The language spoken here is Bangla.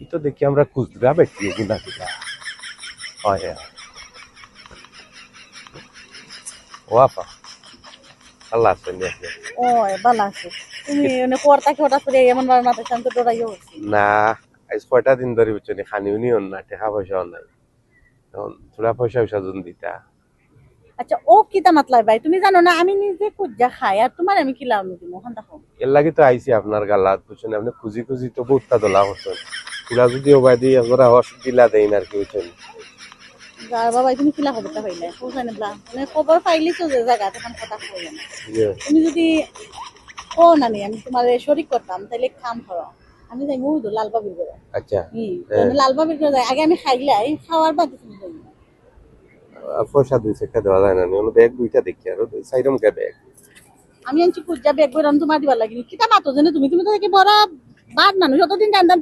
itu দেখি আমরা খুচরা বেচি কিনা কিনা হয় ও আপা আল্লাহ আছেন দেখে ও ভালো আছে তুমি মানে কোয়ারটা কি হঠাৎ করে এমন ভাবে মাথা শান্ত ডরাইও হচ্ছে না আজ কয়টা দিন ধরে বুঝছেন খানিও নি না টাকা পয়সাও নাই এখন থোড়া পয়সা পয়সা জন দিতা আচ্ছা ও কিতা মাতলাই ভাই তুমি জানো না আমি নিজে কুজা খাই আর তোমার আমি কি লাভ দিব ওখান দেখো এর লাগি তো আইছি আপনার গালাত বুঝছেন আপনি খুঁজি খুঁজি তো বহুতটা দোলা করছেন পুরা যদি ওবাই দিয়ে আমরা দিলা দেই না আর কি বুঝছেন যা বাবা তুমি কিলা খবরটা পাইলে কোথায় নেবলা মানে খবর পাইলি তো যে জায়গা তখন কথা কই না তুমি যদি ও না নি আমি তোমার শরীক করতাম তাহলে কাম করো আমি যাই মুই লালবাবির করে আচ্ছা লালবাবির করে যাই আগে আমি খাইলাই খাওয়ার বাদে তুমি যাই পয়সা দুইছে কে দেওয়া যায় না অন্য ব্যাগ দুইটা দেখি আর সাইরম কে ব্যাগ আমি আনছি কুজা বেগ বইরাম তোমার দিবার লাগিনি কিতা মাতো জানে তুমি তুমি তো দেখি বড় বাদ মানুষ যতদিন জানতাম